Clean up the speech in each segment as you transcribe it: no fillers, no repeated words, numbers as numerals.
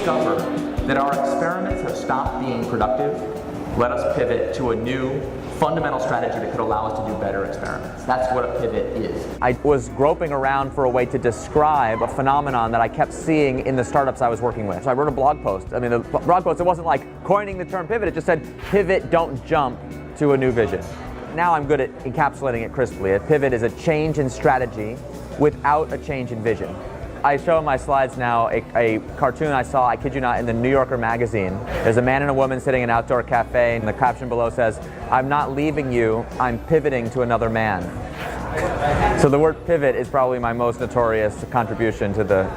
discover that our experiments have stopped being productive, let us pivot to a new fundamental strategy that could allow us to do better experiments. That's what a pivot is. I was groping around for a way to describe a phenomenon that I kept seeing in the startups I was working with. So I wrote a blog post. I mean, the blog post, it wasn't like coining the term pivot, it just said, pivot, don't jump to a new vision. Now I'm good at encapsulating it crisply. A pivot is a change in strategy without a change in vision. I show in my slides now a cartoon I saw, I kid you not, in the New Yorker magazine. There's a man and a woman sitting in an outdoor cafe, and the caption below says, "I'm not leaving you, I'm pivoting to another man." So the word pivot is probably my most notorious contribution to the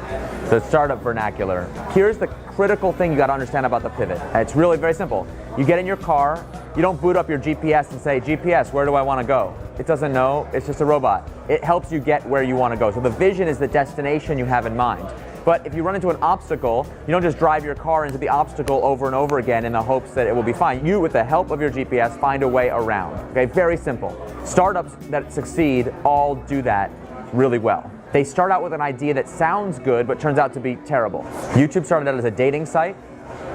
startup vernacular. Here's the critical thing you got to understand about the pivot. It's really very simple. You get in your car, you don't boot up your GPS and say, GPS, where do I want to go? It doesn't know, it's just a robot. It helps you get where you want to go. So the vision is the destination you have in mind. But if you run into an obstacle, you don't just drive your car into the obstacle over and over again in the hopes that it will be fine. You, with the help of your GPS, find a way around. Okay, very simple. Startups that succeed all do that really well. They start out with an idea that sounds good, but turns out to be terrible. YouTube started out as a dating site,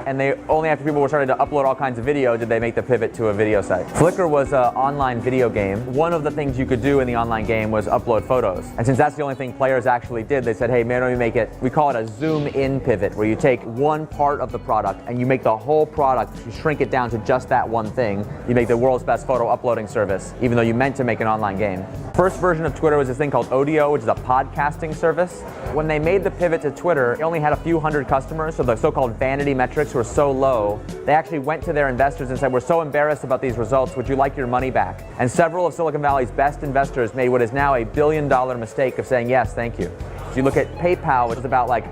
and they only after people were starting to upload all kinds of video did they make the pivot to a video site. Flickr was an online video game. One of the things you could do in the online game was upload photos. And since that's the only thing players actually did, they said, hey, maybe we make it, we call it a zoom-in pivot, where you take one part of the product and you make the whole product, you shrink it down to just that one thing. You make the world's best photo uploading service, even though you meant to make an online game. First version of Twitter was this thing called Odeo, which is a podcasting service. When they made the pivot to Twitter, it only had a few hundred customers, so the so-called vanity metrics were so low, they actually went to their investors and said, we're so embarrassed about these results, would you like your money back? And several of Silicon Valley's best investors made what is now a billion-dollar mistake of saying, yes, thank you. So you look at PayPal, which is about like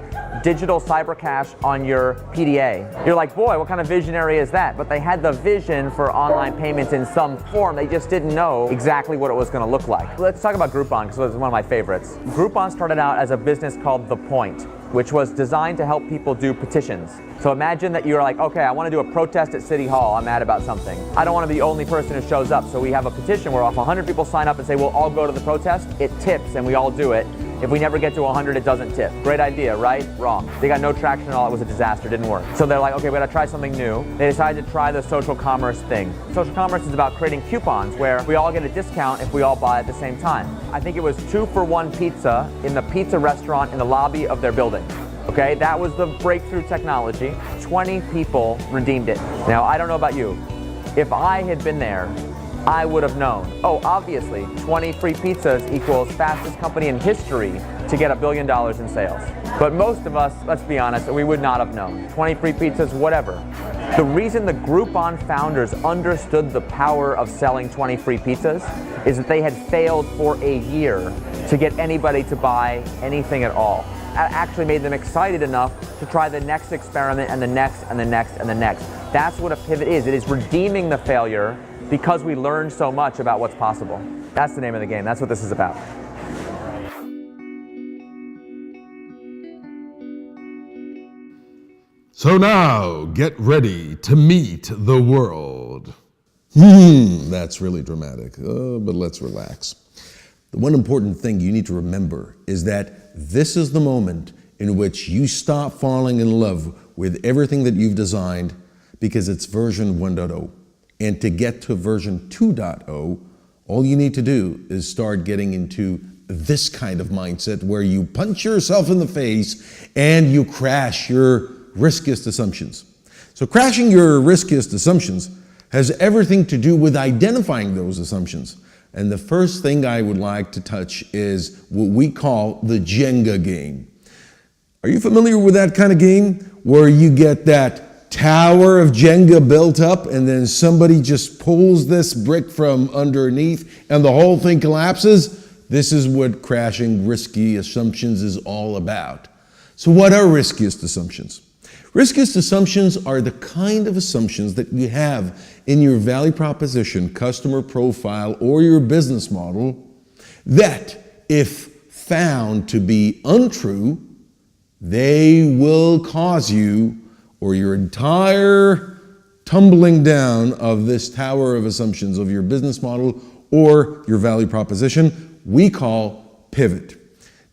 digital cyber cash on your PDA. You're like, boy, what kind of visionary is that? But they had the vision for online payments in some form. They just didn't know exactly what it was going to look like. Let's talk about Groupon, because it's one of my favorites. Groupon started out as a business called The Point, which was designed to help people do petitions. So imagine that you're like, okay, I want to do a protest at City Hall. I'm mad about something. I don't want to be the only person who shows up. So we have a petition where if 100 people sign up and say, we'll all go to the protest, it tips and we all do it. If we never get to 100, it doesn't tip. Great idea, right? Wrong. They got no traction at all. It was a disaster. Didn't work. So they're like, okay, we got to try something new. They decided to try the social commerce thing. Social commerce is about creating coupons where we all get a discount if we all buy at the same time. I think it was 2-for-1 pizza in the pizza restaurant in the lobby of their building. Okay, that was the breakthrough technology. 20 people redeemed it. Now, I don't know about you. If I had been there, I would have known. Oh, obviously, 20 free pizzas equals fastest company in history to get $1 billion in sales. But most of us, let's be honest, we would not have known. 20 free pizzas, whatever. The reason the Groupon founders understood the power of selling 20 free pizzas is that they had failed for a year to get anybody to buy anything at all. That actually made them excited enough to try the next experiment and the next and the next and the next. That's what a pivot is. It is redeeming the failure because we learned so much about what's possible. That's the name of the game. That's what this is about. So now, get ready to meet the world. That's really dramatic, but let's relax. The one important thing you need to remember is that this is the moment in which you stop falling in love with everything that you've designed because it's version 1.0. And to get to version 2.0, all you need to do is start getting into this kind of mindset where you punch yourself in the face and you crash your riskiest assumptions. So crashing your riskiest assumptions has everything to do with identifying those assumptions. And the first thing I would like to touch is what we call the Jenga game. Are you familiar with that kind of game where you get that tower of Jenga built up and then somebody just pulls this brick from underneath and the whole thing collapses? This is what crashing risky assumptions is all about. So what are riskiest assumptions? Riskiest assumptions are the kind of assumptions that you have in your value proposition, customer profile, or your business model that, if found to be untrue, they will cause you or your entire tumbling down of this tower of assumptions of your business model or your value proposition, we call pivot.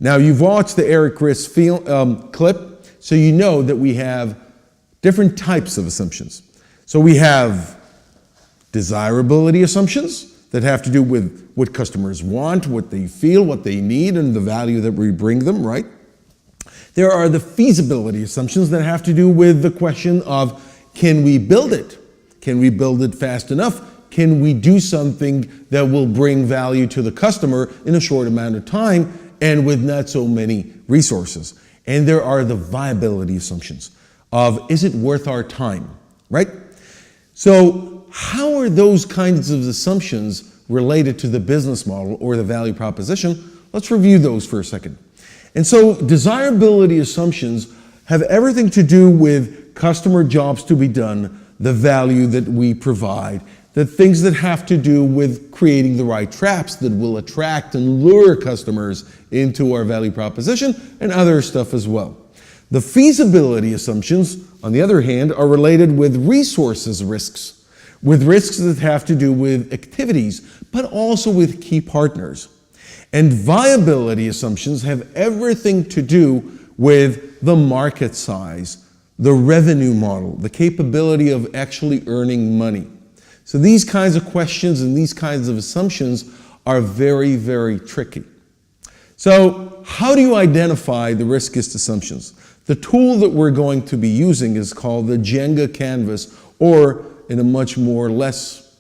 Now, you've watched the Eric Ries clip, so you know that we have different types of assumptions. So we have desirability assumptions that have to do with what customers want, what they feel, what they need, and the value that we bring them, right? There are the feasibility assumptions that have to do with the question of, can we build it? Can we build it fast enough? Can we do something that will bring value to the customer in a short amount of time and with not so many resources? And there are the viability assumptions of, is it worth our time, right? So how are those kinds of assumptions related to the business model or the value proposition? Let's review those for a second. And so desirability assumptions have everything to do with customer jobs to be done, the value that we provide, the things that have to do with creating the right traps that will attract and lure customers into our value proposition, and other stuff as well. The feasibility assumptions, on the other hand, are related with resources risks, with risks that have to do with activities, but also with key partners. And viability assumptions have everything to do with the market size, the revenue model, the capability of actually earning money. So these kinds of questions and these kinds of assumptions are very, very tricky. So how do you identify the riskiest assumptions? The tool that we're going to be using is called the Jenga Canvas, or in a much more less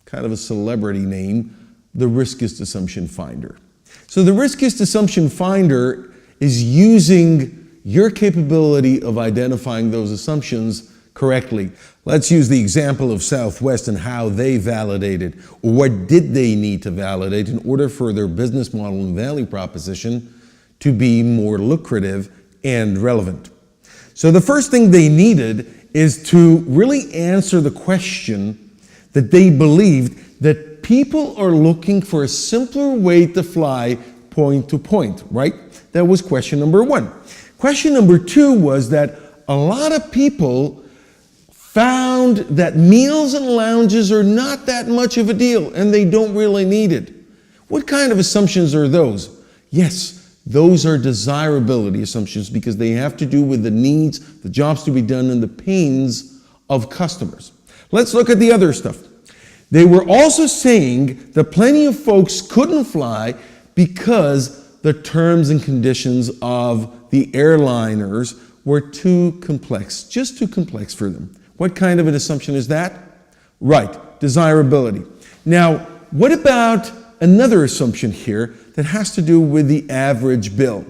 kind of a celebrity name, the Riskiest Assumption Finder. So the Riskiest Assumption Finder is using your capability of identifying those assumptions correctly. Let's use the example of Southwest and how they validated, or what did they need to validate in order for their business model and value proposition to be more lucrative and relevant. So the first thing they needed is to really answer the question that they believed that people are looking for a simpler way to fly point to point, right? That was question number one. Question number two was that a lot of people found that meals and lounges are not that much of a deal and they don't really need it. What kind of assumptions are those? Yes, those are desirability assumptions because they have to do with the needs, the jobs to be done, and the pains of customers. Let's look at the other stuff. They were also saying that plenty of folks couldn't fly because the terms and conditions of the airliners were too complex, just too complex for them. What kind of an assumption is that? Right, desirability. Now, what about another assumption here that has to do with the average bill?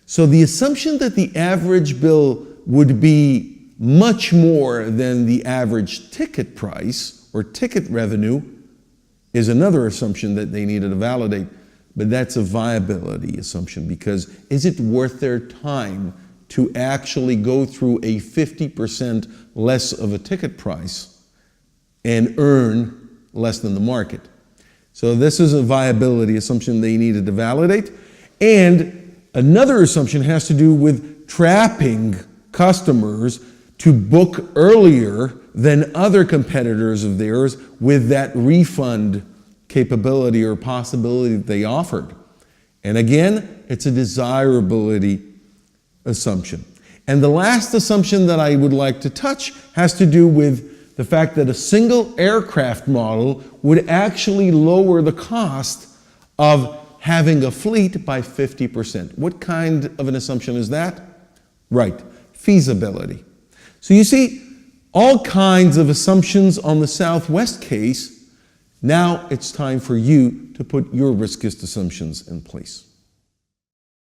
So the assumption that the average bill would be much more than the average ticket price or ticket revenue is another assumption that they needed to validate. But that's a viability assumption, because is it worth their time to actually go through a 50% less of a ticket price and earn less than the market? So this is a viability assumption they needed to validate. And another assumption has to do with trapping customers to book earlier than other competitors of theirs with that refund capability or possibility that they offered. And again, it's a desirability assumption. And the last assumption that I would like to touch has to do with the fact that a single aircraft model would actually lower the cost of having a fleet by 50%. What kind of an assumption is that? Right, feasibility. So you see, all kinds of assumptions on the Southwest case. Now it's time for you to put your riskiest assumptions in place.